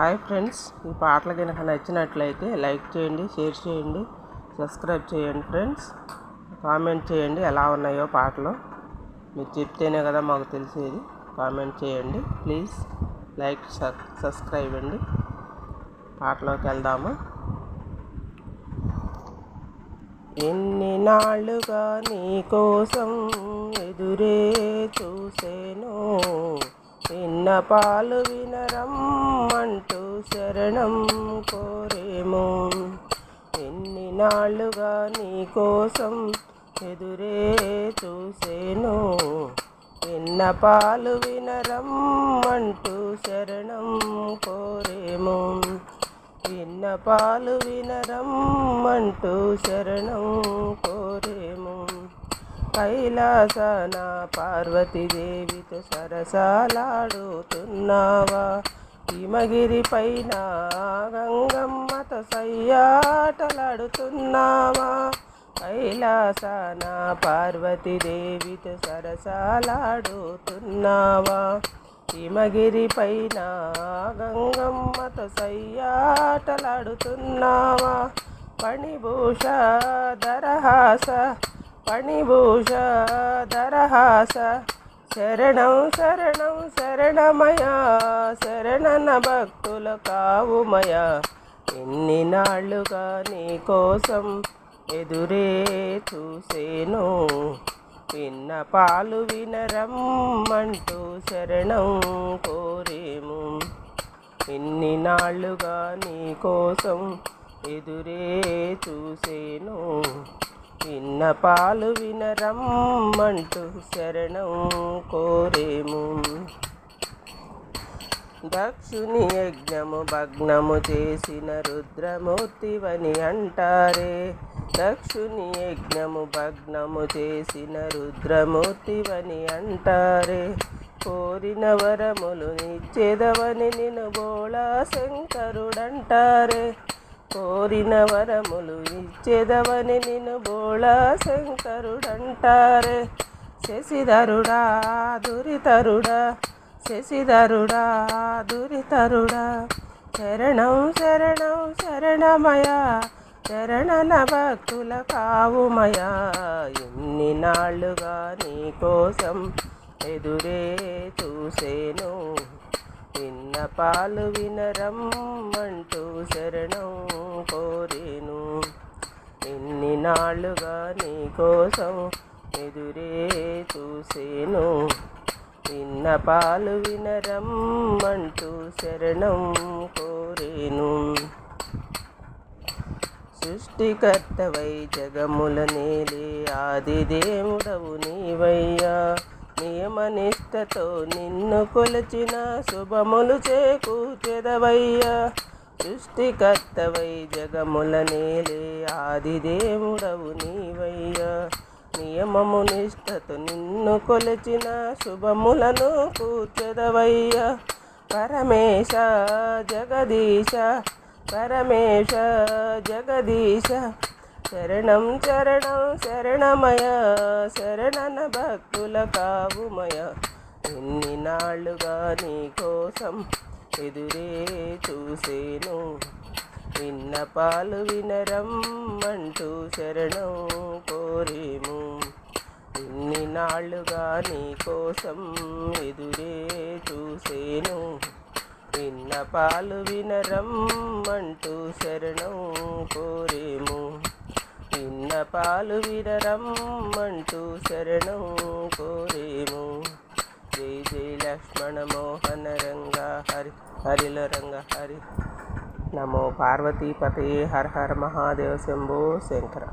Hi friends, ఈ పాటలు కనుక నచ్చినట్లయితే లైక్ చేయండి, షేర్ చేయండి, సబ్స్క్రైబ్ చేయండి ఫ్రెండ్స్. కామెంట్ చేయండి ఎలా ఉన్నాయో పాటలు. మీరు చెప్తేనే కదా మాకు తెలిసేది. కామెంట్ చేయండి ప్లీజ్. లైక్ సబ్స్క్రైబ్ అండి. పాటలోకి వెళ్దాము. ఎన్ని నాళ్ళుగా నీ కోసం ఎదురే చూసేను, విన్నపాలు వినరమ్మంటూ శరణం కోరేము. ఎన్ని నాళ్ళుగా నీ కోసం ఎదురే చూసేను, విన్నపాలు వినరమ్మంటూ శరణం కోరేము. విన్నపాలు వినరమ్మంటూ శరణం కోరేము. కైలాసన పార్వతీదేవితో సరసాలాడుతున్నావా, హిమగిరి పైన గంగమ్మతో సయ్యాటలాడుతున్నావా. కైలాసన పార్వతీదేవితో సరసాలాడుతున్నావా, హిమగిరి పైన గంగమ్మతో సయ్యాటలాడుతున్నావా. పణిభూష దరహాస పణిభూష దరహాస శరణం శరణం శరణమయ, శరణన భక్తుల కావుమయ. ఎన్ని నాళ్ళుగా నీ కోసం ఎదురే చూసేను, విన్నపాలు వినరమ్మంటూ శరణం కోరేము. ఎన్ని నాళ్ళుగా నీ కోసం ఎదురే చూసేను, విన్నపాలు వినరమ్మంటూ శరణం కోరేము. దక్షుని యజ్ఞము భగ్నము చేసిన రుద్రమూర్తివని అంటారే. దక్షుని యజ్ఞము భగ్నము చేసిన రుద్రమూర్తివని అంటారే. కోరిన వరములు నిచ్చెదవని నిన్ను బోళా శంకరుడంటారే. కోరిన వరములు ఇచ్చెదవని నిన్ను బోళా శంకరుడంటారే. శశిధరుడా దురితరుడా, శశిధరుడా దురితరుడా, శరణం శరణం శరణమయ, శరణన భక్తుల కావుమయ. ఎన్ని నాళ్ళుగా నీ కోసం ఎదురే చూసేను, విన్నపాలు వినరమ్మంటూ శరణం కోరేను. ఎన్ని నాళ్ళుగా నీ కోసం ఎదురే చూసేను, విన్నపాలు వినరమ్మంటూ శరణం కోరేను. సృష్టికర్తవై జగముల నేలే ఆదిదేవుడవు నీవయ్యా. నియమనిష్టతో నిన్ను కొలిచిన శుభములు చేకూర్చెదవయ్యా. సృష్టికర్తవై జగముల నేలే ఆదిదేవుడవు నీవయ్యా. నియమము నిష్టతో నిన్ను కొలిచిన శుభములను కూర్చెదవయ్యా. పరమేశ జగదీశ పరమేశ జగదీశ, శరణం శరణం శరణమయ, శరణన భక్తుల కావుమయ. ఎన్ని నాళ్ళుగా నీ కోసం ఎదురే చూసేను, విన్నపాలు వినరమ్మంటూ శరణం కోరేము. ఎన్ని నాళ్ళుగా నీ కోసం ఎదురే చూసేను, విన్నపాలు వినరమ్మంటూ శరణం కోరేము. విన్నపాలు వినరమ్మంటూ శరణం కోరేము. జై జై లక్ష్మణ మోహన రంగ హరి హరిల రంగ హరి. నమో పార్వతీపతే హర హర మహాదేవ శంభో శంకర.